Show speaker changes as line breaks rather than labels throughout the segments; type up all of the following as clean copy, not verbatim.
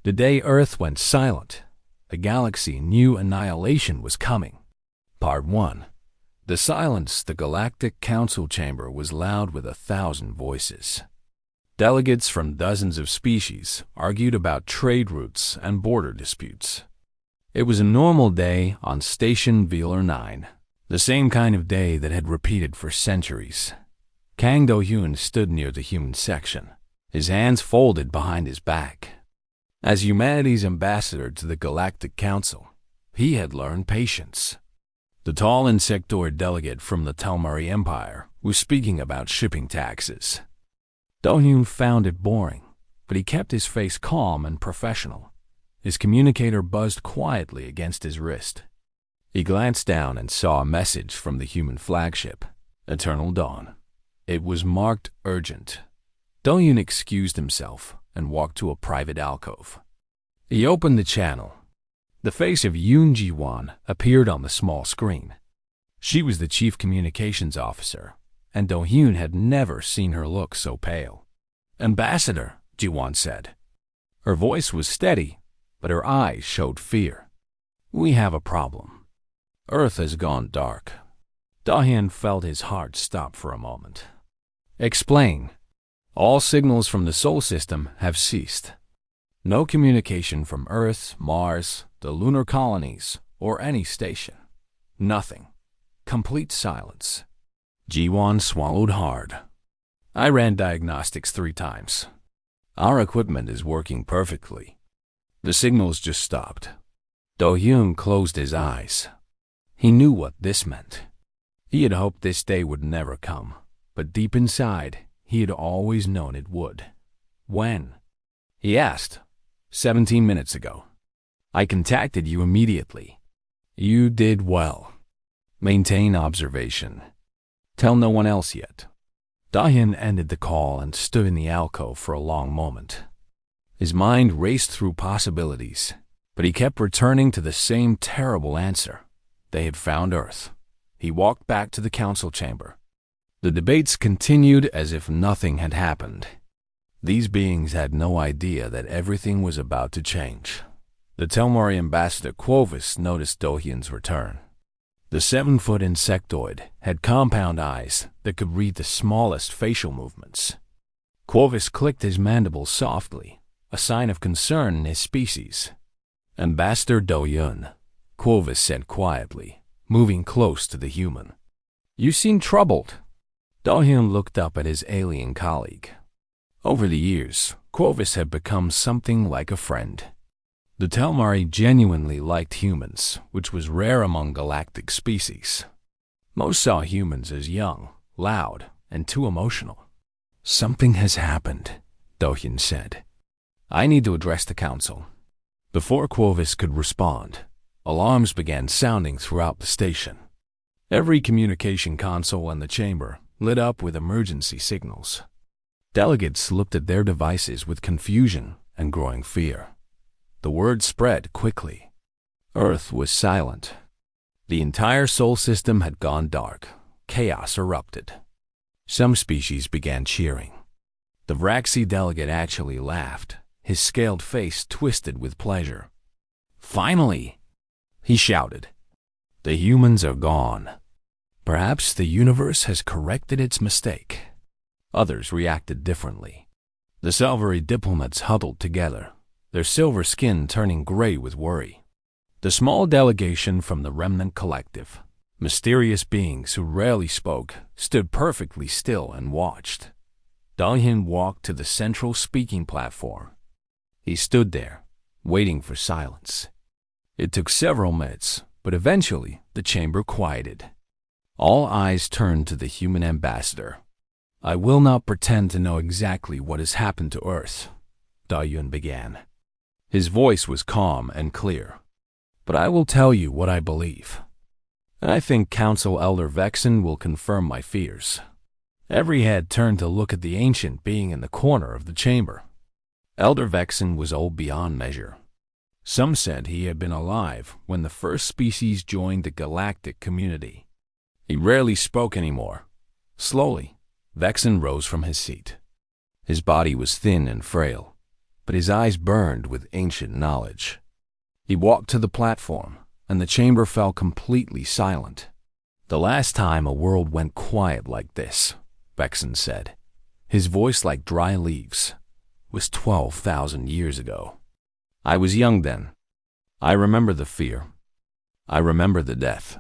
The day Earth went silent, the galaxy knew annihilation was coming. Part 1. The silence the Galactic Council chamber was loud with 1,000 voices. Delegates from dozens of species argued about trade routes and border disputes. It was a normal day on Station Velar 9, the same kind of day that had repeated for centuries. Kang Do-hyun stood near the human section, his hands folded behind his back. As humanity's ambassador to the Galactic Council, he had learned patience. The tall insectoid delegate from the Telmari Empire was speaking about shipping taxes. Do-hyun found it boring, but he kept his face calm and professional. His communicator buzzed quietly against his wrist. He glanced down and saw a message from the human flagship, Eternal Dawn. It was marked urgent. Do-hyun excused himself and walked to a private alcove. He opened the channel. The face of Yoon Ji-won appeared on the small screen. She was the chief communications officer, and Do-hyun had never seen her look so pale. "Ambassador," Ji-won said. Her voice was steady, but her eyes showed fear. "We have a problem. Earth has gone dark." Do-hyun felt his heart stop for a moment. "Explain." "All signals from the Sol system have ceased. No communication from Earth, Mars, the lunar colonies, or any station. Nothing. Complete silence." Ji-won swallowed hard. "I ran diagnostics 3 times. Our equipment is working perfectly. The signals just stopped." Do-hyun closed his eyes. He knew what this meant. He had hoped this day would never come, but deep inside, he had always known it would. "When?" he asked. 17 minutes ago. I contacted you immediately." "You did well. Maintain observation. Tell no one else yet." Do-hyun ended the call and stood in the alcove for a long moment. His mind raced through possibilities, but he kept returning to the same terrible answer. They had found Earth. He walked back to the council chamber. The debates continued as if nothing had happened. These beings had no idea that everything was about to change. The Telmari ambassador Quovis noticed Do-hyun's return. The 7-foot insectoid had compound eyes that could read the smallest facial movements. Quovis clicked his mandibles softly, a sign of concern in his species. "Ambassador Do-hyun," Quovis said quietly, moving close to the human. "You seem troubled." Do-hyun looked up at his alien colleague. Over the years, Quovis had become something like a friend. The Telmari genuinely liked humans, which was rare among galactic species. Most saw humans as young, loud, and too emotional. "Something has happened," Do-hyun said. "I need to address the council." Before Quovis could respond, alarms began sounding throughout the station. Every communication console in the chamber lit up with emergency signals. Delegates looked at their devices with confusion and growing fear. The word spread quickly. Earth was silent. The entire Sol system had gone dark. Chaos erupted. Some species began cheering. The Vraxi delegate actually laughed, his scaled face twisted with pleasure. "Finally!" he shouted. "The humans are gone. Perhaps the universe has corrected its mistake." Others reacted differently. The Salvari diplomats huddled together, their silver skin turning gray with worry. The small delegation from the Remnant Collective, mysterious beings who rarely spoke, stood perfectly still and watched. Do-hyun walked to the central speaking platform. He stood there, waiting for silence. It took several minutes, but eventually the chamber quieted. All eyes turned to the human ambassador. "I will not pretend to know exactly what has happened to Earth," Do-hyun began. His voice was calm and clear. "But I will tell you what I believe. And I think Council Elder Vexen will confirm my fears." Every head turned to look at the ancient being in the corner of the chamber. Elder Vexen was old beyond measure. Some said he had been alive when the first species joined the galactic community. He rarely spoke anymore. Slowly, Vexen rose from his seat. His body was thin and frail. but his eyes burned with ancient knowledge. He walked to the platform, and the chamber fell completely silent. "The last time a world went quiet like this," Vexen said, his voice like dry leaves, "was 12,000 years ago. I was young then. I remember the fear. I remember the death."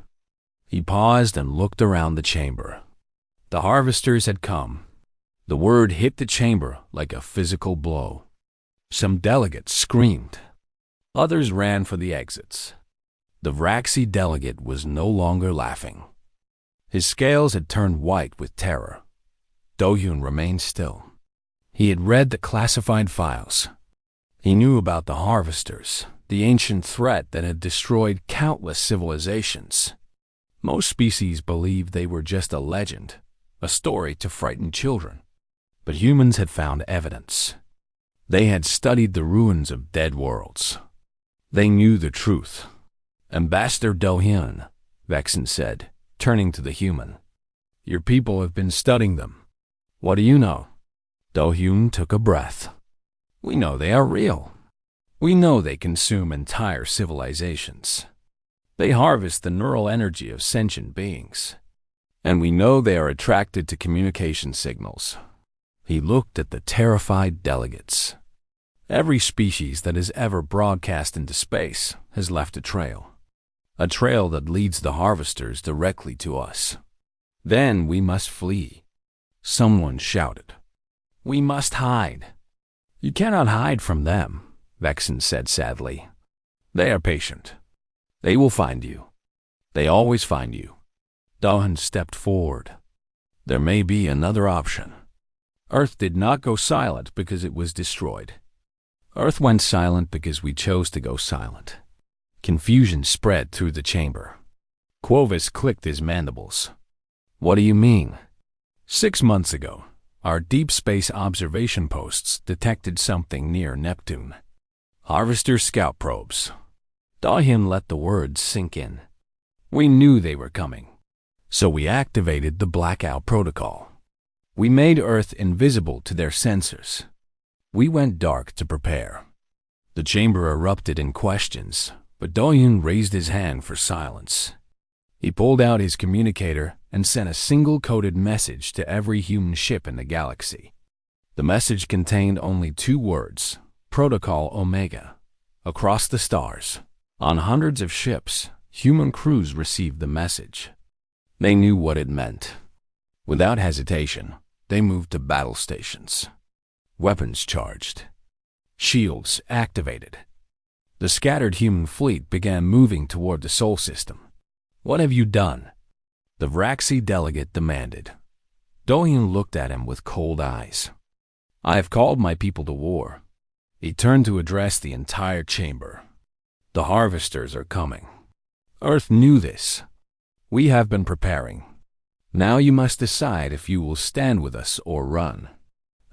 He paused and looked around the chamber. The harvesters had come. The word hit the chamber like a physical blow. Some delegates screamed. Others ran for the exits. The Vraxi delegate was no longer laughing. His scales had turned white with terror. Do-hyun remained still. He had read the classified files. He knew about the harvesters, the ancient threat that had destroyed countless civilizations. Most species believed they were just a legend, a story to frighten children. But humans had found evidence. They had studied the ruins of dead worlds. They knew the truth. "Ambassador Do-hyun," Vexen said, turning to the human, "your people have been studying them. What do you know?" Do-hyun took a breath. "We know they are real. We know they consume entire civilizations. They harvest the neural energy of sentient beings. And we know they are attracted to communication signals." He looked at the terrified delegates. "Every species that has ever broadcast into space has left a trail that leads the harvesters directly to us. Then we must flee." Someone shouted, "We must hide." "You cannot hide from them," Vexen said sadly. "They are patient. They will find you. They always find you." Do-hyun stepped forward. "There may be another option. Earth did not go silent because it was destroyed. Earth went silent because we chose to go silent." Confusion spread through the chamber. Quovis clicked his mandibles. "What do you mean?" 6 months ago, our deep space observation posts detected something near Neptune. Harvester scout probes. Do-hyun let the words sink in. "We knew they were coming. So we activated the blackout protocol. We made Earth invisible to their sensors. We went dark to prepare." The chamber erupted in questions, but Do-hyun raised his hand for silence. He pulled out his communicator and sent a single coded message to every human ship in the galaxy. The message contained only 2 words, Protocol Omega. Across the stars, on hundreds of ships, human crews received the message. They knew what it meant. Without hesitation, they moved to battle stations. Weapons charged. Shields activated. The scattered human fleet began moving toward the Sol system. "What have you done?" the Vraxi delegate demanded. Do-hyun looked at him with cold eyes. "I have called my people to war." He turned to address the entire chamber. "The harvesters are coming. Earth knew this. We have been preparing. Now you must decide if you will stand with us or run."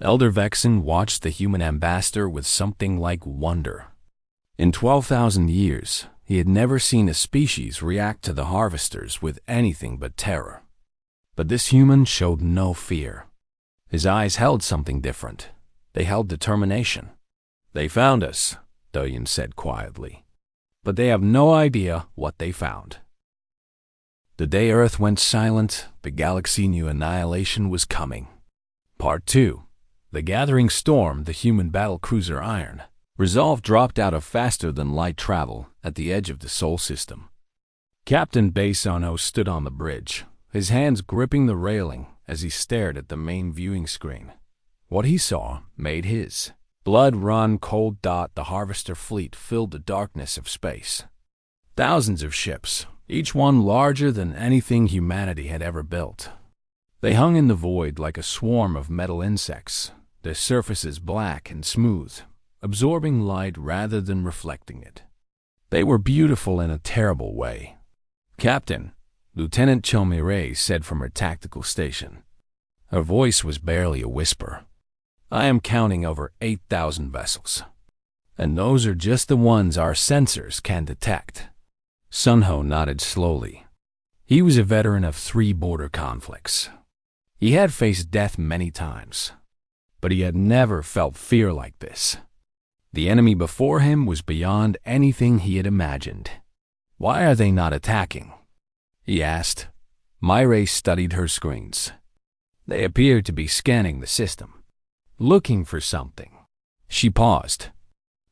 Elder Vexen watched the human ambassador with something like wonder. In 12,000 years, he had never seen a species react to the harvesters with anything but terror. But this human showed no fear. His eyes held something different. They held determination. "They found us," Do-hyun said quietly. "But they have no idea what they found." The day Earth went silent, the galaxy knew annihilation was coming. Part 2. The gathering storm, the human battlecruiser Iron. Resolve dropped out of faster-than-light travel at the edge of the Sol system. Captain Bae-Sun-ho stood on the bridge, his hands gripping the railing as he stared at the main viewing screen. What he saw made his blood run cold. The harvester fleet filled the darkness of space. Thousands of ships, each one larger than anything humanity had ever built. They hung in the void like a swarm of metal insects, their surfaces black and smooth, absorbing light rather than reflecting it. They were beautiful in a terrible way. "Captain," Lieutenant Chomire said from her tactical station. Her voice was barely a whisper. "I am counting over 8,000 vessels. And those are just the ones our sensors can detect." Sun-ho nodded slowly. He was a veteran of 3 border conflicts. He had faced death many times, but he had never felt fear like this. The enemy before him was beyond anything he had imagined. "Why are they not attacking?" he asked. Myray studied her screens. They appeared to be scanning the system, looking for something. She paused.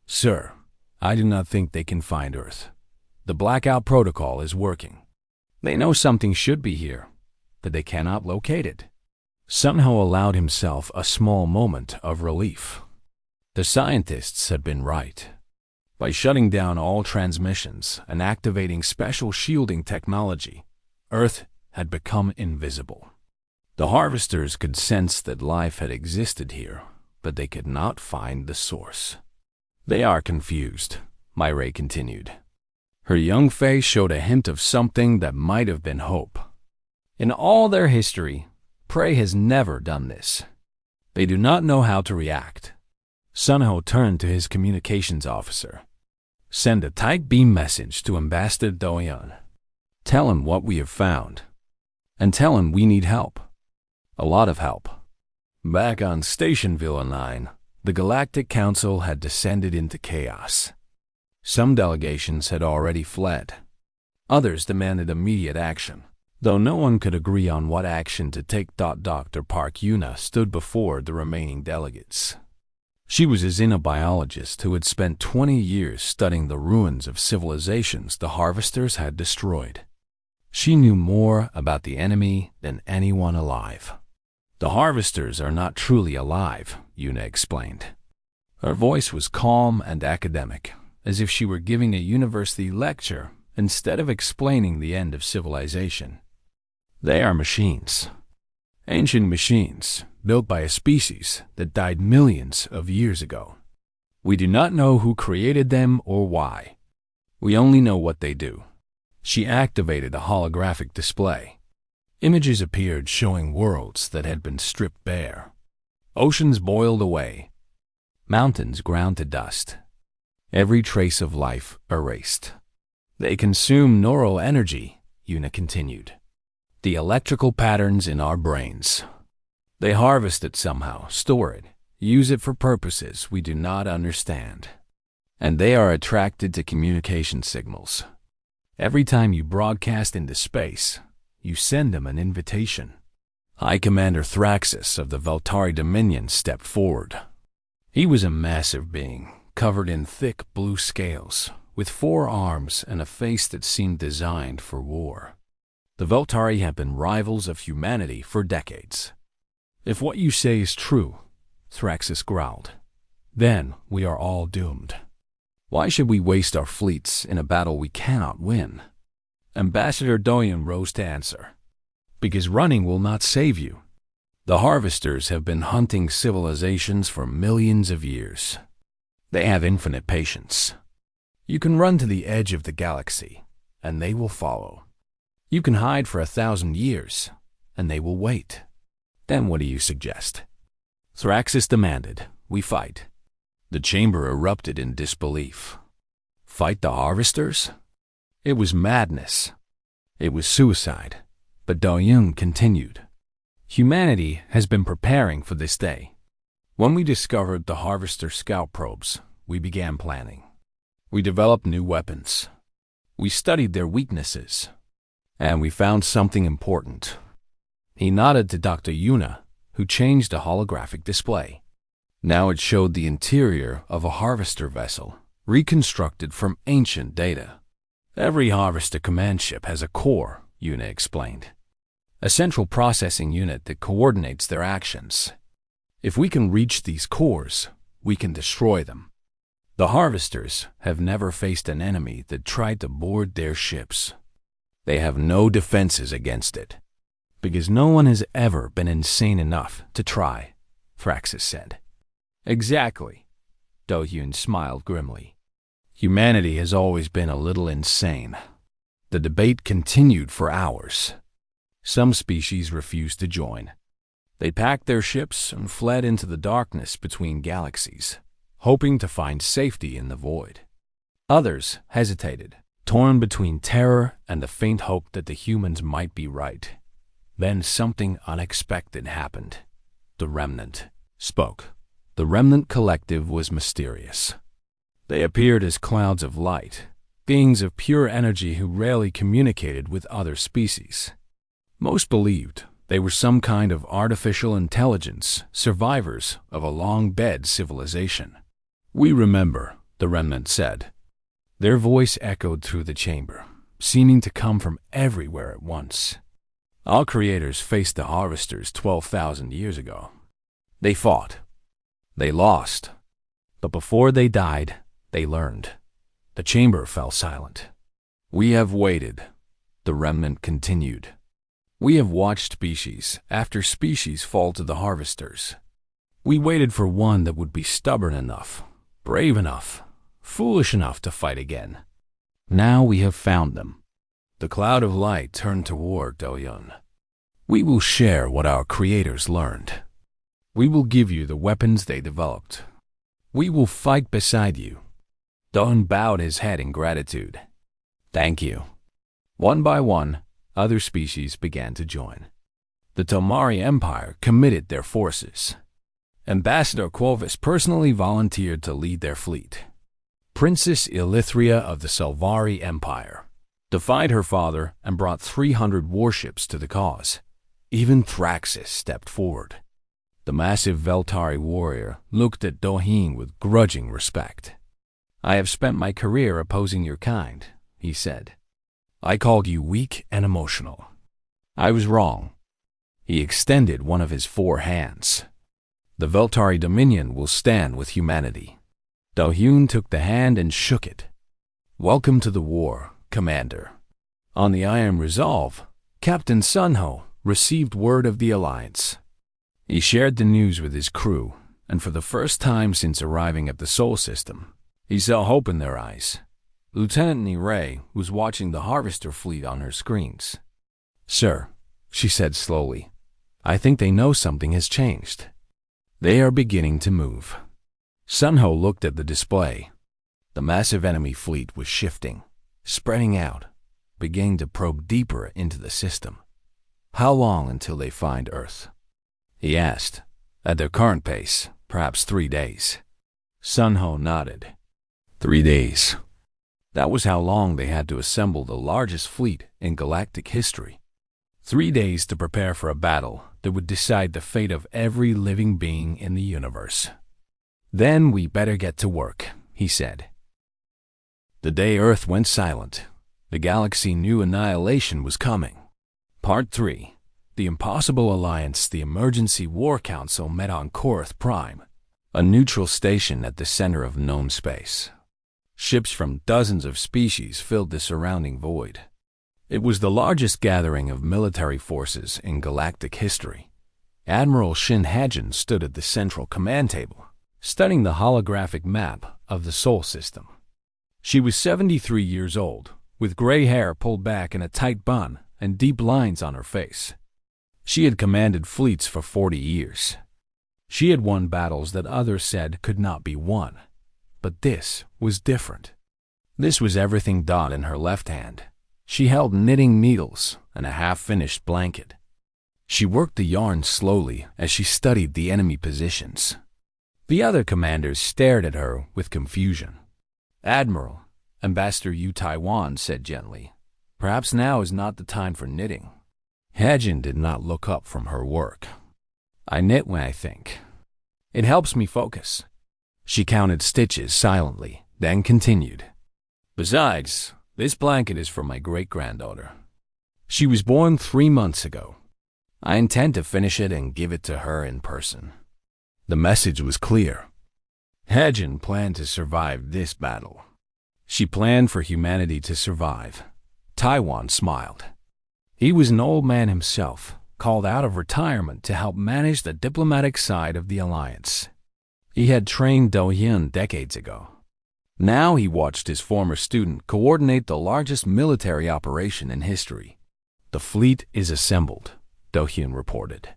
"Sir, I do not think they can find Earth. The blackout protocol is working. They know something should be here, but they cannot locate it." Sunho allowed himself a small moment of relief. The scientists had been right. By shutting down all transmissions and activating special shielding technology, Earth had become invisible. The harvesters could sense that life had existed here, but they could not find the source. "They are confused," Myray continued. Her young face showed a hint of something that might have been hope. "In all their history, Prey has never done this. They do not know how to react." Sunho turned to his communications officer. "Send a tight beam message to Ambassador Doyon. Tell him what we have found. And tell him we need help. A lot of help." Back on Station Villa 9, the Galactic Council had descended into chaos. Some delegations had already fled. Others demanded immediate action, though no one could agree on what action to take. Dr. Park Yuna stood before the remaining delegates. She was a xenobiologist who had spent 20 years studying the ruins of civilizations the harvesters had destroyed. She knew more about the enemy than anyone alive. "The harvesters are not truly alive," Yuna explained. Her voice was calm and academic, as if she were giving a university lecture instead of explaining the end of civilization. "They are machines. Ancient machines, built by a species that died millions of years ago. We do not know who created them or why. We only know what they do." She activated a holographic display. Images appeared showing worlds that had been stripped bare. Oceans boiled away. Mountains ground to dust. Every trace of life erased. "They consume neural energy," Yuna continued. "The electrical patterns in our brains. They harvest it somehow, store it, use it for purposes we do not understand. And they are attracted to communication signals. Every time you broadcast into space, you send them an invitation." High Commander Thraxus of the Veltari Dominion stepped forward. He was a massive being, covered in thick blue scales, with 4 arms and a face that seemed designed for war. The Veltari have been rivals of humanity for decades. "If what you say is true," Thraxus growled, "then we are all doomed. Why should we waste our fleets in a battle we cannot win?" Ambassador Doyon rose to answer. "Because running will not save you. The harvesters have been hunting civilizations for millions of years. They have infinite patience. You can run to the edge of the galaxy, and they will follow. You can hide for 1,000 years, and they will wait. Then what do you suggest?" Thraxus demanded, "We fight." The chamber erupted in disbelief. Fight the harvesters? It was madness. It was suicide. But Doyon continued. "Humanity has been preparing for this day. When we discovered the harvester scout probes, we began planning. We developed new weapons. We studied their weaknesses. And we found something important." He nodded to Dr. Yuna, who changed a holographic display. Now it showed the interior of a harvester vessel, reconstructed from ancient data. "Every harvester command ship has a core," Yuna explained. "A central processing unit that coordinates their actions. If we can reach these cores, we can destroy them. The harvesters have never faced an enemy that tried to board their ships. They have no defenses against it. Because no one has ever been insane enough to try," Thraxus said. "Exactly." Dohyun smiled grimly. "Humanity has always been a little insane." The debate continued for hours. Some species refused to join. They packed their ships and fled into the darkness between galaxies, hoping to find safety in the void. Others hesitated, torn between terror and the faint hope that the humans might be right. Then something unexpected happened. The Remnant spoke. The Remnant Collective was mysterious. They appeared as clouds of light, beings of pure energy who rarely communicated with other species. Most believed they were some kind of artificial intelligence, survivors of a long-dead civilization. "We remember," the remnant said. Their voice echoed through the chamber, seeming to come from everywhere at once. "Our creators faced the harvesters 12,000 years ago. They fought. They lost. But before they died, they learned." The chamber fell silent. "We have waited," the remnant continued. "We have watched species after species fall to the harvesters. We waited for one that would be stubborn enough, brave enough, foolish enough to fight again. Now we have found them." The cloud of light turned toward Do-hyun. "We will share what our creators learned. We will give you the weapons they developed. We will fight beside you." Do-hyun bowed his head in gratitude. "Thank you." One by one, other species began to join. The Tomari Empire committed their forces. Ambassador Quovis personally volunteered to lead their fleet. Princess Elithria of the Selvari Empire defied her father and brought 300 warships to the cause. Even Thraxis stepped forward. The massive Veltari warrior looked at Do-hyun with grudging respect. "I have spent my career opposing your kind," he said. "I called you weak and emotional. I was wrong." He extended one of his 4 hands. "The Veltari Dominion will stand with humanity." Do-hyun took the hand and shook it. "Welcome to the war, Commander." On the Iron Resolve, Captain Sunho received word of the alliance. He shared the news with his crew, and for the first time since arriving at the Sol System, he saw hope in their eyes. Lieutenant Nirei was watching the harvester fleet on her screens. "Sir," she said slowly, "I think they know something has changed. They are beginning to move." Sunho looked at the display. The massive enemy fleet was shifting, spreading out, beginning to probe deeper into the system. "How long until they find Earth?" he asked. "At their current pace, perhaps 3 days." Sunho nodded. 3 days. That was how long they had to assemble the largest fleet in galactic history. 3 days to prepare for a battle that would decide the fate of every living being in the universe. "Then we better get to work," he said. The day Earth went silent, the galaxy knew annihilation was coming. Part 3. The Impossible Alliance. The Emergency War Council met on HFY, a neutral station at the center of known space. Ships from dozens of species filled the surrounding void. It was the largest gathering of military forces in galactic history. Admiral Shin Hajin stood at the central command table, studying the holographic map of the Sol System. She was 73 years old, with gray hair pulled back in a tight bun and deep lines on her face. She had commanded fleets for 40 years. She had won battles that others said could not be won. But this was different. This was everything done in her left hand. She held knitting needles and a half-finished blanket. She worked the yarn slowly as she studied the enemy positions. The other commanders stared at her with confusion. "Admiral," Ambassador Yu Taiwan said gently, "perhaps now is not the time for knitting." Hajin did not look up from her work. "I knit when I think. It helps me focus." She counted stitches silently, then continued. "Besides, this blanket is for my great-granddaughter. She was born 3 months ago. I intend to finish it and give it to her in person." The message was clear. Hajin planned to survive this battle. She planned for humanity to survive. Taiwan smiled. He was an old man himself, called out of retirement to help manage the diplomatic side of the alliance. He had trained Do-hyun decades ago. Now he watched his former student coordinate the largest military operation in history. "The fleet is assembled," Do-hyun reported.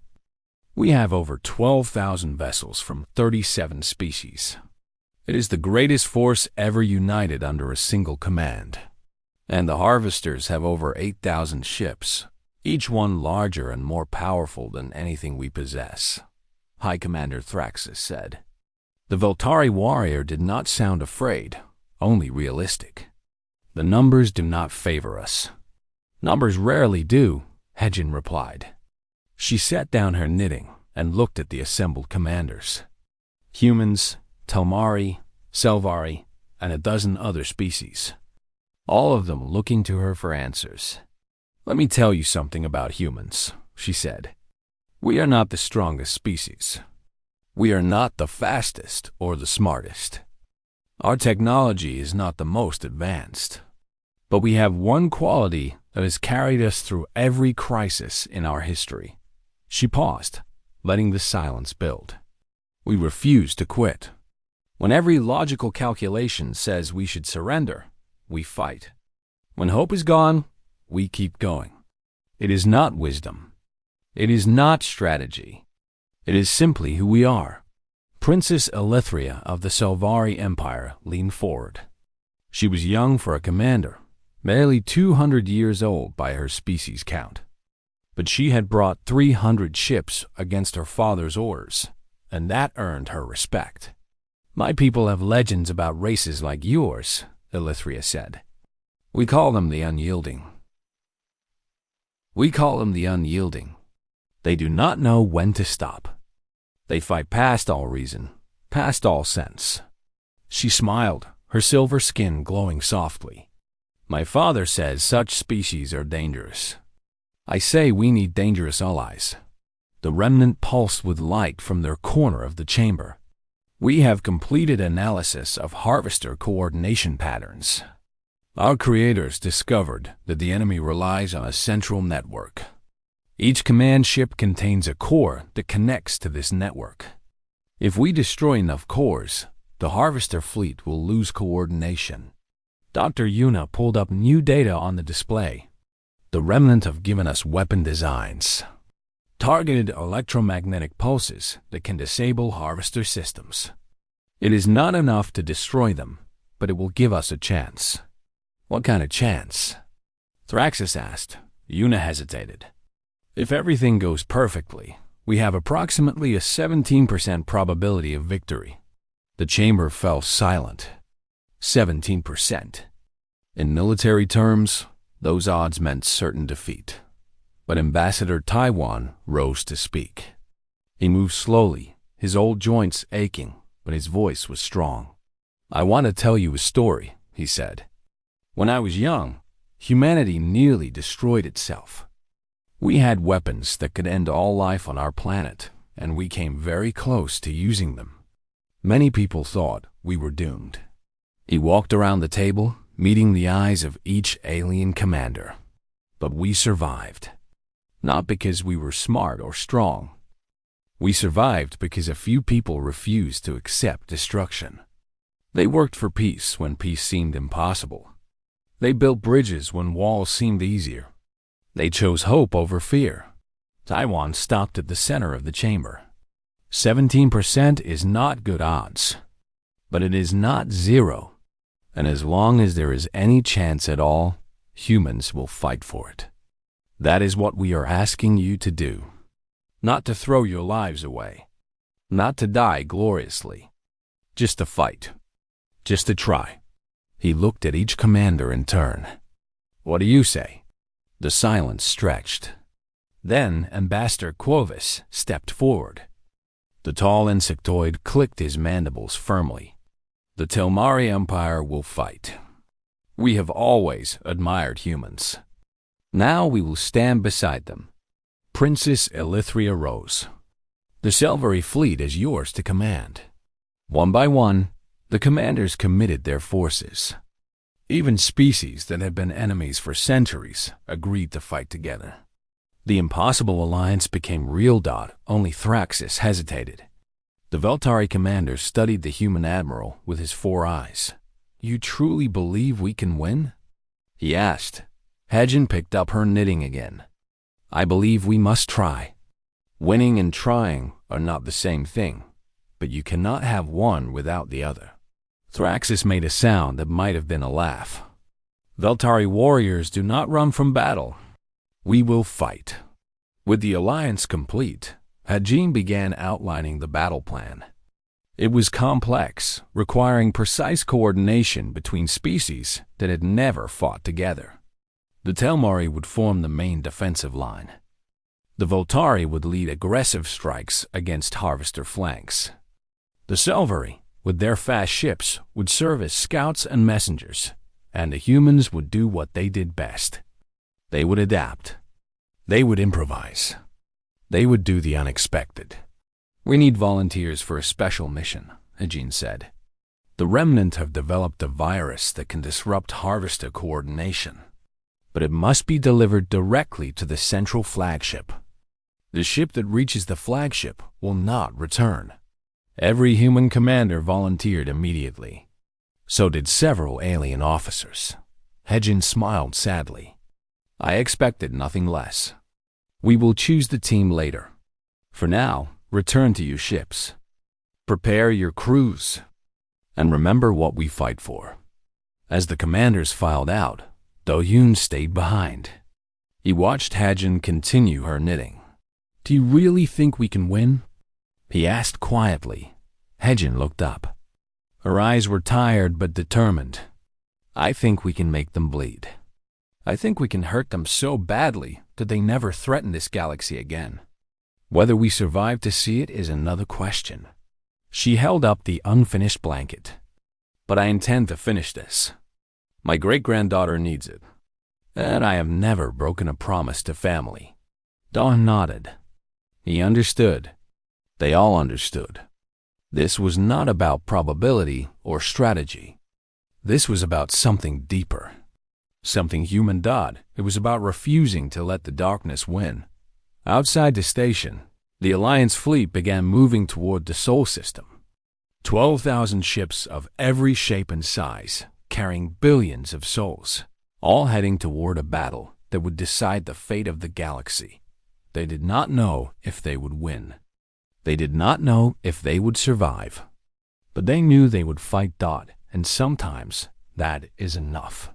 "We have over 12,000 vessels from 37 species. It is the greatest force ever united under a single command. And the harvesters have over 8,000 ships, each one larger and more powerful than anything we possess," High Commander Thraxis said. The Voltari warrior did not sound afraid, only realistic. The numbers do not favor us. Numbers rarely do, Hedjin replied. She set down her knitting and looked at the assembled commanders. Humans, Telmari, Selvari, and a dozen other species. All of them looking to her for answers. Let me tell you something about humans, she said. We are not the strongest species. We are not the fastest or the smartest. Our technology is not the most advanced. But we have one quality that has carried us through every crisis in our history. She paused, letting the silence build. We refuse to quit. When every logical calculation says we should surrender, we fight. When hope is gone, we keep going. It is not wisdom. It is not strategy. It is simply who we are. Princess Elithria of the Selvari Empire leaned forward. She was young for a commander, barely 200 years old by her species count. But she had brought 300 ships against her father's orders, and that earned her respect. My people have legends about races like yours, Elithria said. We call them the unyielding. They do not know when to stop. They fight past all reason, past all sense. She smiled, her silver skin glowing softly. My father says such species are dangerous. I say we need dangerous allies. The remnant pulsed with light from their corner of the chamber. We have completed analysis of harvester coordination patterns. Our creators discovered that the enemy relies on a central network. Each command ship contains a core that connects to this network. If we destroy enough cores, the harvester fleet will lose coordination. Dr. Yuna pulled up new data on the display. The remnant have given us weapon designs. Targeted electromagnetic pulses that can disable harvester systems. It is not enough to destroy them, but it will give us a chance. What kind of chance? Thraxus asked. Yuna hesitated. If everything goes perfectly, we have approximately a 17% probability of victory. The chamber fell silent. 17%. In military terms, those odds meant certain defeat. But Ambassador Taiwan rose to speak. He moved slowly, his old joints aching, but his voice was strong. I want to tell you a story, he said. When I was young, humanity nearly destroyed itself. We had weapons that could end all life on our planet, and we came very close to using them. Many people thought we were doomed. He walked around the table, meeting the eyes of each alien commander. But we survived. Not because we were smart or strong. We survived because a few people refused to accept destruction. They worked for peace when peace seemed impossible. They built bridges when walls seemed easier. They chose hope over fear. Taiwan stopped at the center of the chamber. 17% is not good odds. But it is not zero. And as long as there is any chance at all, humans will fight for it. That is what we are asking you to do. Not to throw your lives away. Not to die gloriously. Just to fight. Just to try. He looked at each commander in turn. What do you say? The silence stretched. Then Ambassador Quovis stepped forward. The tall insectoid clicked his mandibles firmly. The Telmari Empire will fight. We have always admired humans. Now we will stand beside them. Princess Elithria rose. The Selvari fleet is yours to command. One by one, the commanders committed their forces. Even species that had been enemies for centuries agreed to fight together. The impossible alliance became real. Only Thraxus hesitated. The Veltari commander studied the human admiral with his 4 eyes. You truly believe we can win? He asked. Hedjin picked up her knitting again. I believe we must try. Winning and trying are not the same thing, but you cannot have one without the other. Thraxus made a sound that might have been a laugh. Veltari warriors do not run from battle. We will fight. With the alliance complete, Hedjin began outlining the battle plan. It was complex, requiring precise coordination between species that had never fought together. The Telmari would form the main defensive line. The Voltari would lead aggressive strikes against Harvester flanks. The Selvari, with their fast ships, would serve as scouts and messengers, and the humans would do what they did best. They would adapt. They would improvise. They would do the unexpected. "We need volunteers for a special mission," Hajin said. "The Remnant have developed a virus that can disrupt Harvester coordination. But it must be delivered directly to the central flagship. The ship that reaches the flagship will not return." Every human commander volunteered immediately. So did several alien officers. Hejin smiled sadly. "I expected nothing less. We will choose the team later. For now, return to your ships. Prepare your crews. And remember what we fight for." As the commanders filed out, Do-Yoon stayed behind. He watched Hajin continue her knitting. "Do you really think we can win?" he asked quietly. Hejin looked up. Her eyes were tired but determined. "I think we can make them bleed. I think we can hurt them so badly that they never threaten this galaxy again. Whether we survive to see it is another question." She held up the unfinished blanket. "But I intend to finish this. My great-granddaughter needs it. And I have never broken a promise to family." Dawn nodded. He understood. They all understood. This was not about probability or strategy. This was about something deeper. Something human did. It was about refusing to let the darkness win. Outside the station, the Alliance fleet began moving toward the Sol system. 12,000 ships of every shape and size, carrying billions of souls, all heading toward a battle that would decide the fate of the galaxy. They did not know if they would win. They did not know if they would survive. But they knew they would fight Dot, and sometimes that is enough.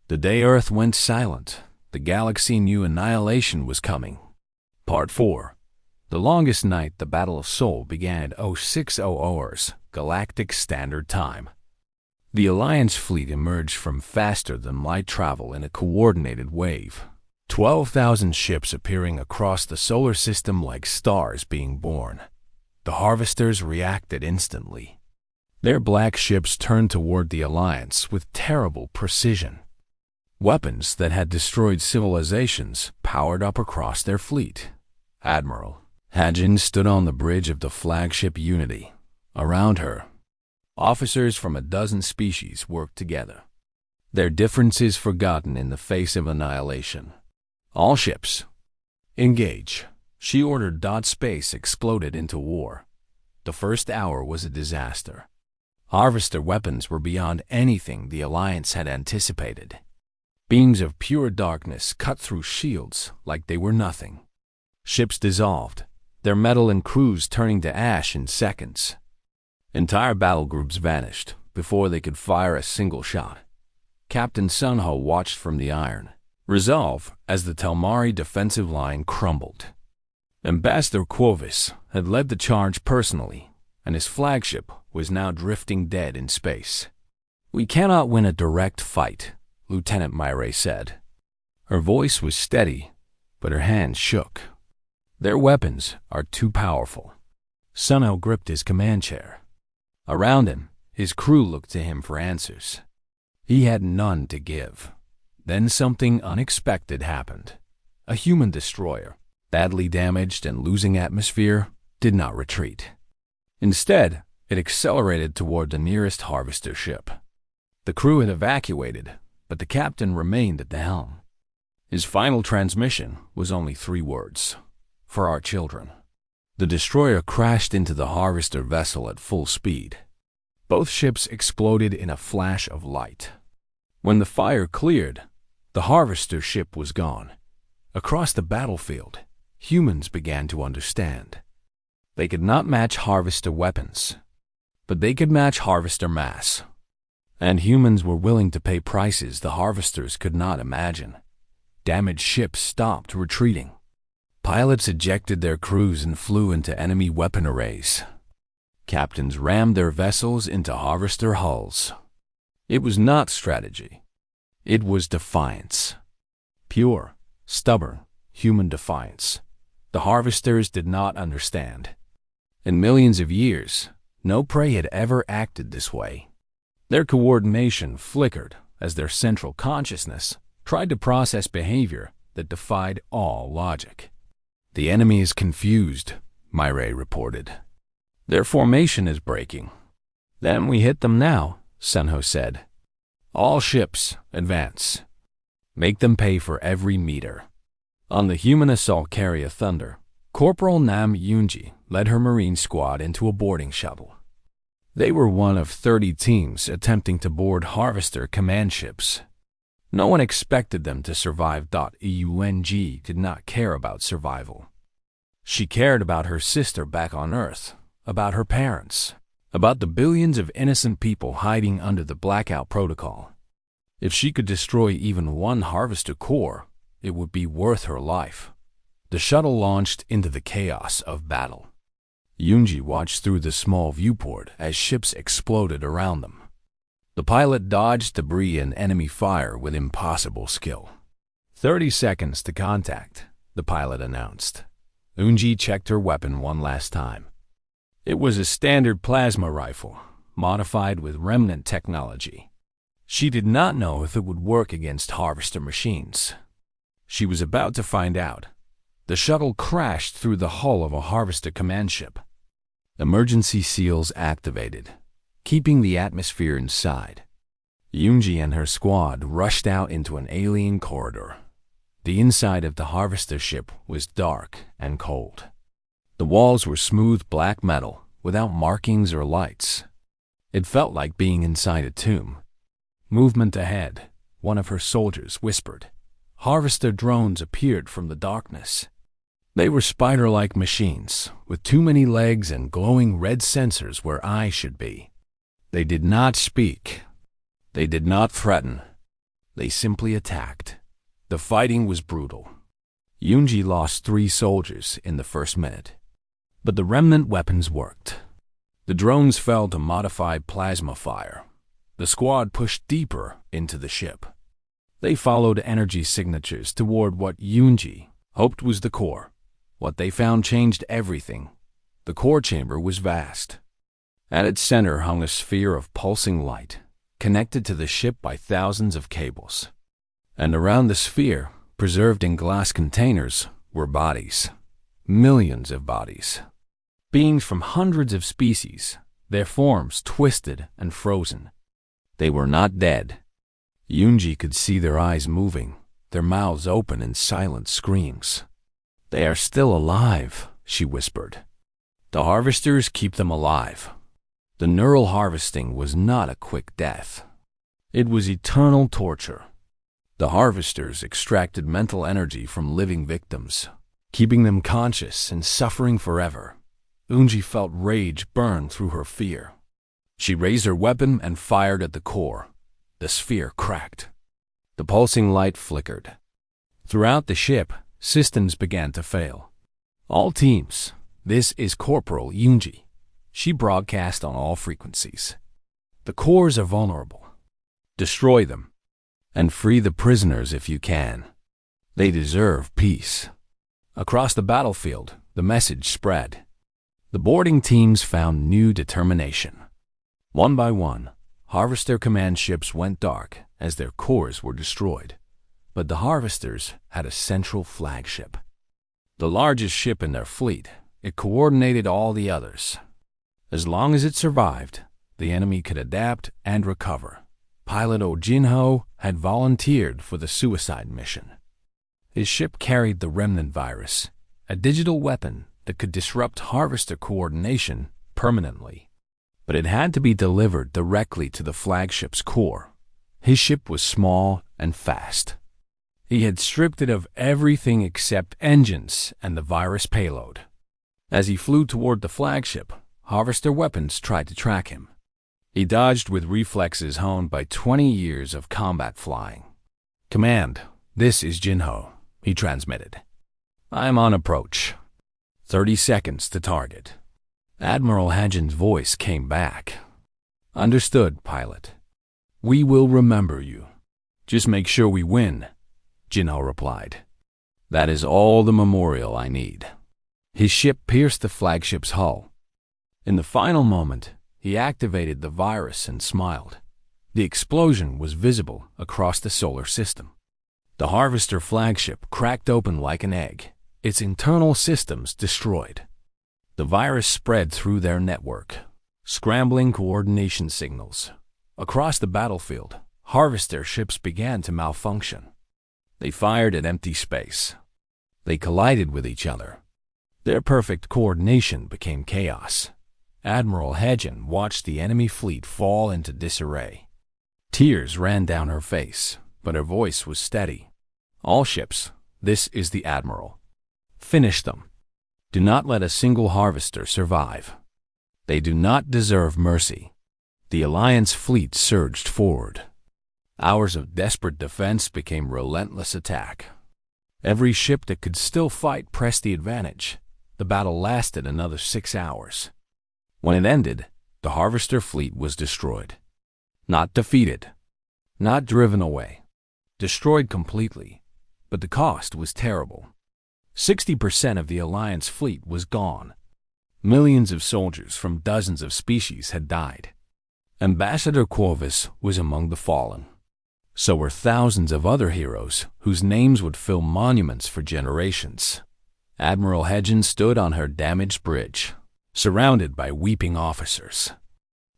The day Earth went silent, the galaxy knew annihilation was coming. Part 4. The longest night, the Battle of Sol, began at 0600 Galactic Standard Time. The Alliance fleet emerged from faster-than-light travel in a coordinated wave. 12,000 ships appearing across the solar system like stars being born. The Harvesters reacted instantly. Their black ships turned toward the Alliance with terrible precision. Weapons that had destroyed civilizations powered up across their fleet. Admiral Hajin stood on the bridge of the flagship Unity. Around her, officers from a dozen species worked together, their differences forgotten in the face of annihilation. "All ships, engage." She ordered. Space exploded into war. The first hour was a disaster. Harvester weapons were beyond anything the Alliance had anticipated. Beams of pure darkness cut through shields like they were nothing. Ships dissolved, their metal and crews turning to ash in seconds. Entire battle groups vanished before they could fire a single shot. Captain Sunho watched from the iron, resolve as the Telmari defensive line crumbled. Ambassador Quovis had led the charge personally, and his flagship was now drifting dead in space. "We cannot win a direct fight," Lieutenant Myre said. Her voice was steady, but her hands shook. "Their weapons are too powerful." Sunho gripped his command chair. Around him, his crew looked to him for answers. He had none to give. Then something unexpected happened. A human destroyer, badly damaged and losing atmosphere, did not retreat. Instead, it accelerated toward the nearest Harvester ship. The crew had evacuated, but the captain remained at the helm. His final transmission was only 3 words: "For our children." The destroyer crashed into the Harvester vessel at full speed. Both ships exploded in a flash of light. When the fire cleared, the Harvester ship was gone. Across the battlefield, humans began to understand. They could not match Harvester weapons, but they could match Harvester mass. And humans were willing to pay prices the Harvesters could not imagine. Damaged ships stopped retreating. Pilots ejected their crews and flew into enemy weapon arrays. Captains rammed their vessels into harvester hulls. It was not strategy. It was defiance. Pure, stubborn, human defiance. The harvesters did not understand. In millions of years, no prey had ever acted this way. Their coordination flickered as their central consciousness tried to process behavior that defied all logic. "The enemy is confused," Myre reported. "Their formation is breaking." "Then we hit them now," Senho said. "All ships, advance. Make them pay for every meter." On the human assault carrier Thunder, Corporal Nam Yunji led her Marine squad into a boarding shuttle. They were one of 30 teams attempting to board Harvester command ships. No one expected them to survive. Eung did not care about survival. She cared about her sister back on Earth, about her parents, about the billions of innocent people hiding under the Blackout Protocol. If she could destroy even one Harvester core, it would be worth her life. The shuttle launched into the chaos of battle. Yunji watched through the small viewport as ships exploded around them. The pilot dodged debris and enemy fire with impossible skill. 30 seconds to contact, the pilot announced. Yunji checked her weapon one last time. It was a standard plasma rifle, modified with remnant technology. She did not know if it would work against Harvester machines. She was about to find out. The shuttle crashed through the hull of a Harvester command ship. Emergency seals activated, keeping the atmosphere inside. Yunji and her squad rushed out into an alien corridor. The inside of the Harvester ship was dark and cold. The walls were smooth black metal without markings or lights. It felt like being inside a tomb. "Movement ahead," one of her soldiers whispered. Harvester drones appeared from the darkness. They were spider-like machines, with too many legs and glowing red sensors where eyes should be. They did not speak. They did not threaten. They simply attacked. The fighting was brutal. Yunji lost 3 soldiers in the first minute. But the remnant weapons worked. The drones fell to modified plasma fire. The squad pushed deeper into the ship. They followed energy signatures toward what Yunji hoped was the core. What they found changed everything. The core chamber was vast. At its center hung a sphere of pulsing light, connected to the ship by thousands of cables. And around the sphere, preserved in glass containers, were bodies. Millions of bodies. Beings from hundreds of species, their forms twisted and frozen. They were not dead. Yunji could see their eyes moving, their mouths open in silent screams. "They are still alive," she whispered. "The harvesters keep them alive." The neural harvesting was not a quick death. It was eternal torture. The harvesters extracted mental energy from living victims, keeping them conscious and suffering forever. Yunji felt rage burn through her fear. She raised her weapon and fired at the core. The sphere cracked. The pulsing light flickered. Throughout the ship, systems began to fail. "All teams, this is Corporal Yunji." She broadcast on all frequencies. "The cores are vulnerable. Destroy them, and free the prisoners if you can. They deserve peace." Across the battlefield, the message spread. The boarding teams found new determination. One by one, Harvester command ships went dark as their cores were destroyed. But the Harvesters had a central flagship. The largest ship in their fleet, it coordinated all the others. As long as it survived, the enemy could adapt and recover. Pilot Oh Jinho had volunteered for the suicide mission. His ship carried the Remnant Virus, a digital weapon that could disrupt Harvester coordination permanently. But it had to be delivered directly to the flagship's core. His ship was small and fast. He had stripped it of everything except engines and the virus payload. As he flew toward the flagship, Harvester weapons tried to track him. He dodged with reflexes honed by 20 years of combat flying. "Command, this is Jinho," he transmitted. "I am on approach. 30 seconds to target." Admiral Hagen's voice came back. "Understood, pilot. We will remember you. Just make sure we win," Jinho replied. "That is all the memorial I need." His ship pierced the flagship's hull. In the final moment, he activated the virus and smiled. The explosion was visible across the solar system. The Harvester flagship cracked open like an egg, its internal systems destroyed. The virus spread through their network, scrambling coordination signals. Across the battlefield, Harvester ships began to malfunction. They fired at empty space. They collided with each other. Their perfect coordination became chaos. Admiral Hagen watched the enemy fleet fall into disarray. Tears ran down her face, but her voice was steady. "All ships, this is the Admiral. Finish them. Do not let a single Harvester survive. They do not deserve mercy." The Alliance fleet surged forward. Hours of desperate defense became relentless attack. Every ship that could still fight pressed the advantage. The battle lasted another 6 hours. When it ended, the Harvester fleet was destroyed. Not defeated, not driven away. Destroyed completely, but the cost was terrible. 60% of the Alliance fleet was gone. Millions of soldiers from dozens of species had died. Ambassador Corvus was among the fallen. So were thousands of other heroes whose names would fill monuments for generations. Admiral Hagen stood on her damaged bridge, surrounded by weeping officers.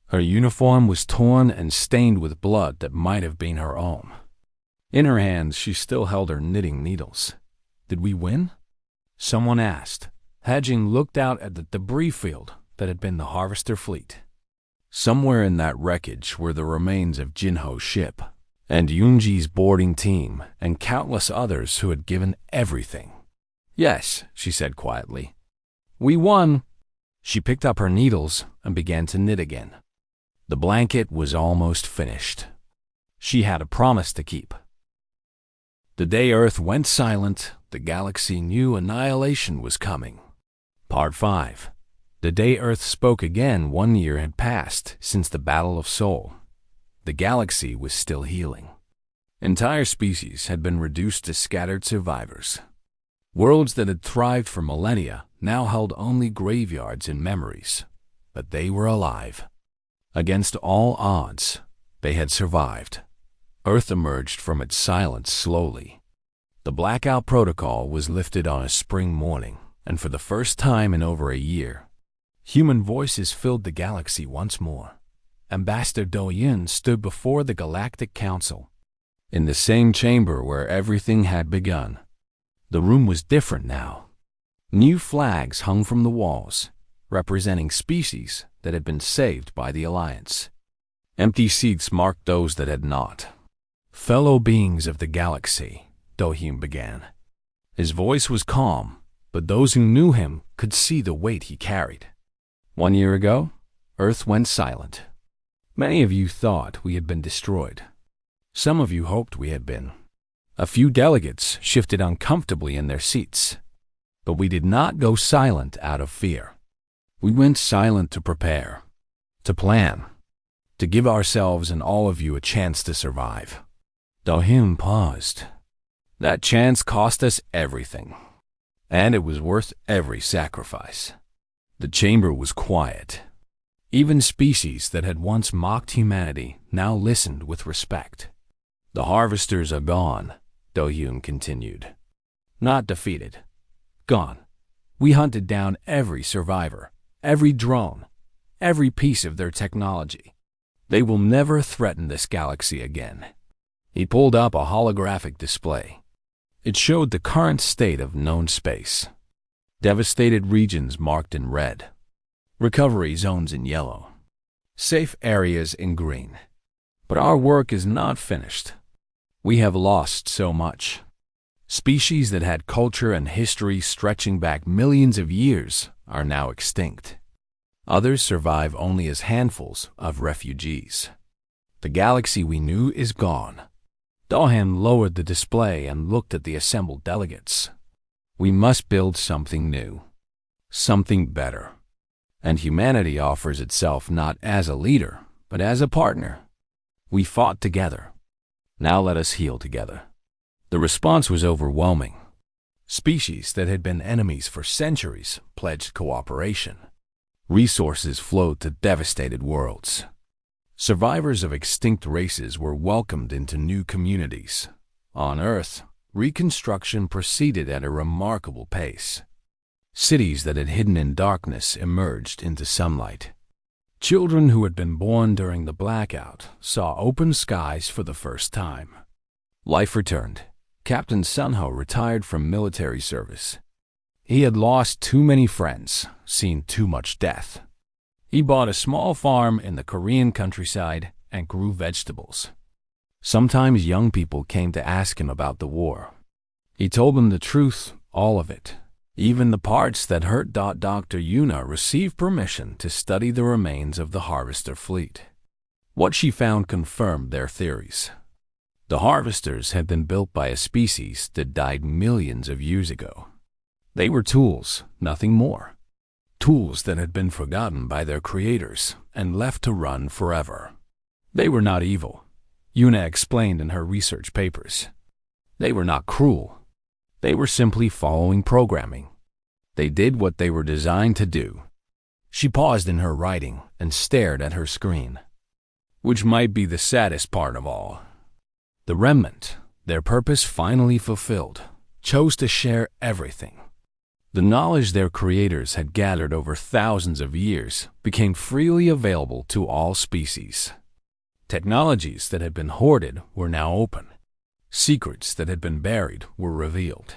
Her uniform was torn and stained with blood that might have been her own. In her hands, she still held her knitting needles. "Did we win?" someone asked. Hagen looked out at the debris field that had been the Harvester fleet. Somewhere in that wreckage were the remains of Jinho's ship, and Yunji's boarding team, and countless others who had given everything. "Yes," she said quietly. "We won." She picked up her needles and began to knit again. The blanket was almost finished. She had a promise to keep. The day Earth went silent, the galaxy knew annihilation was coming. Part 5. The day Earth spoke again, 1 year had passed since the Battle of Sol. The galaxy was still healing. Entire species had been reduced to scattered survivors. Worlds that had thrived for millennia now held only graveyards and memories, but they were alive. Against all odds, they had survived. Earth emerged from its silence slowly. The blackout protocol was lifted on a spring morning, and for the first time in over a year, human voices filled the galaxy once more. Ambassador Doyin stood before the Galactic Council, in the same chamber where everything had begun. The room was different now. New flags hung from the walls, representing species that had been saved by the Alliance. Empty seats marked those that had not. "Fellow beings of the galaxy," Doyin began. His voice was calm, but those who knew him could see the weight he carried. 1 year ago, Earth went silent. Many of you thought we had been destroyed. Some of you hoped we had been. A few delegates shifted uncomfortably in their seats. But we did not go silent out of fear. We went silent to prepare, to plan, to give ourselves and all of you a chance to survive. Doyin paused. That chance cost us everything, and it was worth every sacrifice. The chamber was quiet. Even species that had once mocked humanity now listened with respect. "The Harvesters are gone," Doyin continued. "Not defeated. Gone. We hunted down every survivor, every drone, every piece of their technology. They will never threaten this galaxy again." He pulled up a holographic display. It showed the current state of known space. Devastated regions marked in red. Recovery zones in yellow. Safe areas in green. But our work is not finished. We have lost so much. Species that had culture and history stretching back millions of years are now extinct. Others survive only as handfuls of refugees. The galaxy we knew is gone. Doyin lowered the display and looked at the assembled delegates. We must build something new. Something better. and humanity offers itself not as a leader, but as a partner. We fought together. Now let us heal together. The response was overwhelming. Species that had been enemies for centuries pledged cooperation. Resources flowed to devastated worlds. Survivors of extinct races were welcomed into new communities. On Earth, reconstruction proceeded at a remarkable pace. Cities that had hidden in darkness emerged into sunlight. Children who had been born during the blackout saw open skies for the first time. Life returned. Captain Sunho retired from military service. He had lost too many friends, seen too much death. He bought a small farm in the Korean countryside and grew vegetables. Sometimes young people came to ask him about the war. He told them the truth, all of it. Even the parts that hurt. Dr. Yuna received permission to study the remains of the Harvester fleet. What she found confirmed their theories. The Harvesters had been built by a species that died millions of years ago. They were tools, nothing more. Tools that had been forgotten by their creators and left to run forever. They were not evil, Yuna explained in her research papers. They were not cruel. They were simply following programming. They did what they were designed to do. She paused in her writing and stared at her screen. Which might be the saddest part of all. The remnant, their purpose finally fulfilled, chose to share everything. The knowledge their creators had gathered over thousands of years became freely available to all species. Technologies that had been hoarded were now open. Secrets that had been buried were revealed.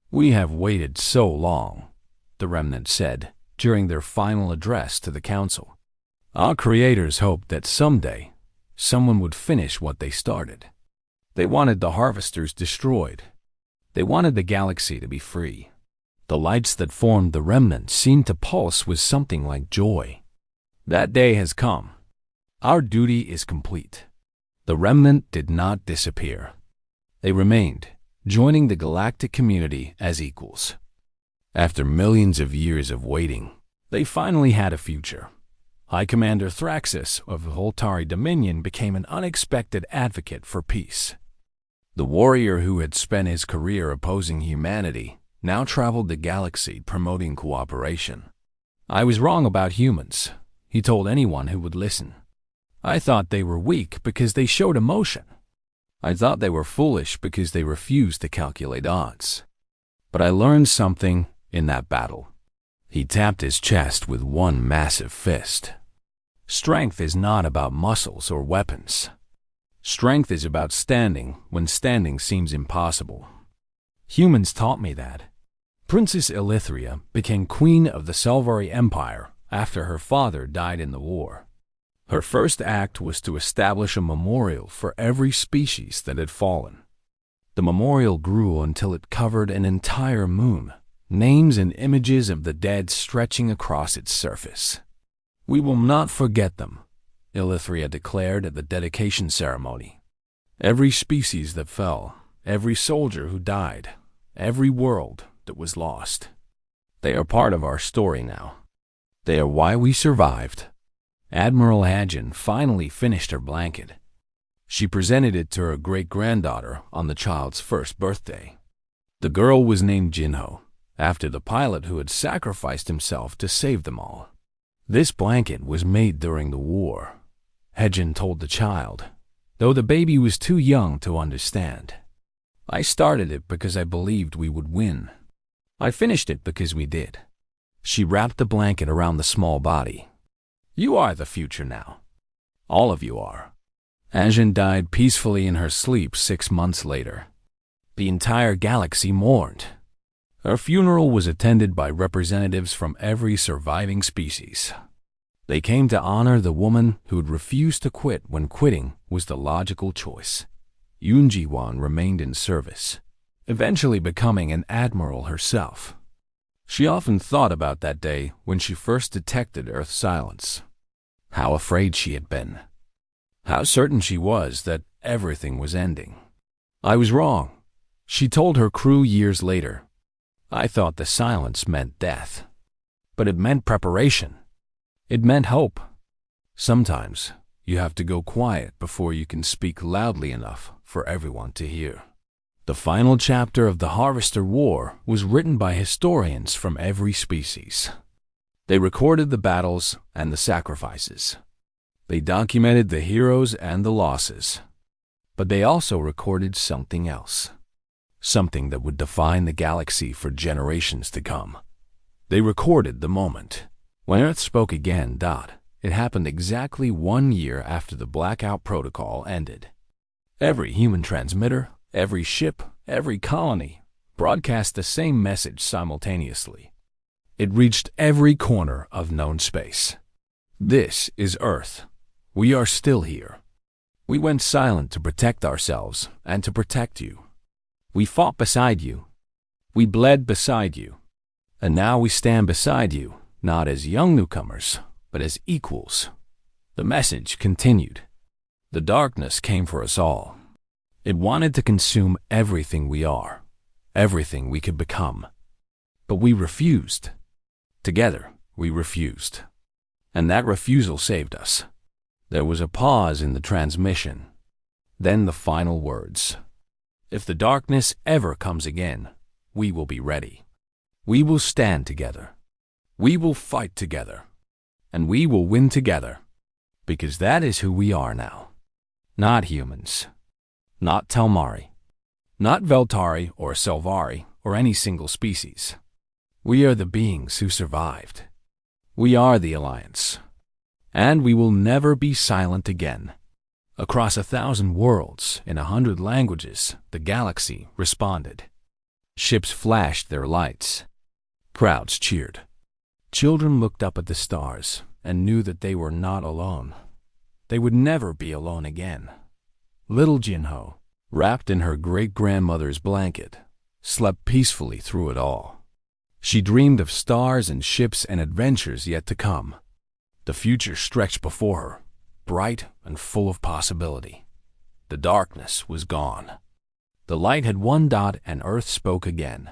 We have waited so long, the remnant said during their final address to the council. Our creators hoped that someday someone would finish what they started. They wanted the Harvesters destroyed. They wanted the galaxy to be free. The lights that formed the remnant seemed to pulse with something like joy. That day has come. Our duty is complete. The remnant did not disappear. They remained, joining the galactic community as equals. After millions of years of waiting, they finally had a future. High Commander Thraxus of the Voltari Dominion became an unexpected advocate for peace. The warrior who had spent his career opposing humanity now traveled the galaxy promoting cooperation. I was wrong about humans, he told anyone who would listen. I thought they were weak because they showed emotion. I thought they were foolish because they refused to calculate odds. But I learned something in that battle. He tapped his chest with one massive fist. Strength is not about muscles or weapons. Strength is about standing when standing seems impossible. Humans taught me that. Princess Elithria became queen of the Selvari Empire after her father died in the war. Her first act was to establish a memorial for every species that had fallen. The memorial grew until it covered an entire moon, names and images of the dead stretching across its surface. We will not forget them, Elithria declared at the dedication ceremony. Every species that fell, every soldier who died, every world that was lost. They are part of our story now. They are why we survived. Admiral Hadjin finally finished her blanket. She presented it to her great-granddaughter on the child's first birthday. The girl was named Jinho, after the pilot who had sacrificed himself to save them all. This blanket was made during the war, Hadjin told the child, though the baby was too young to understand. I started it because I believed we would win. I finished it because we did. She wrapped the blanket around the small body. You are the future now. All of you are. Ajin died peacefully in her sleep 6 months later. The entire galaxy mourned. Her funeral was attended by representatives from every surviving species. They came to honor the woman who had refused to quit when quitting was the logical choice. Yoon Ji-won remained in service, eventually becoming an admiral herself. She often thought about that day when she first detected Earth's silence. How afraid she had been. How certain she was that everything was ending. I was wrong, she told her crew years later. I thought the silence meant death, but it meant preparation. It meant hope. Sometimes you have to go quiet before you can speak loudly enough for everyone to hear. The final chapter of the Harvester War was written by historians from every species. They recorded the battles and the sacrifices. They documented the heroes and the losses. But they also recorded something else. Something that would define the galaxy for generations to come. They recorded the moment when Earth spoke again. It happened exactly 1 year after the blackout protocol ended. Every human transmitter, every ship, every colony broadcast the same message simultaneously. It reached every corner of known space. This is Earth. We are still here. We went silent to protect ourselves and to protect you. We fought beside you. We bled beside you. And now we stand beside you, not as young newcomers, but as equals. The message continued. The darkness came for us all. It wanted to consume everything we are, everything we could become. But we refused. Together, we refused. And that refusal saved us. There was a pause in the transmission. Then the final words. If the darkness ever comes again, we will be ready. We will stand together. We will fight together. And we will win together. Because that is who we are now. Not humans. Not Telmari. Not Veltari or Selvari or any single species. We are the beings who survived. We are the Alliance. And we will never be silent again. Across 1,000 worlds, in 100 languages, the galaxy responded. Ships flashed their lights. Crowds cheered. Children looked up at the stars and knew that they were not alone. They would never be alone again. Little Jinho, wrapped in her great-grandmother's blanket, slept peacefully through it all. She dreamed of stars and ships and adventures yet to come. The future stretched before her, bright and full of possibility. The darkness was gone. The light had one dot and Earth spoke again.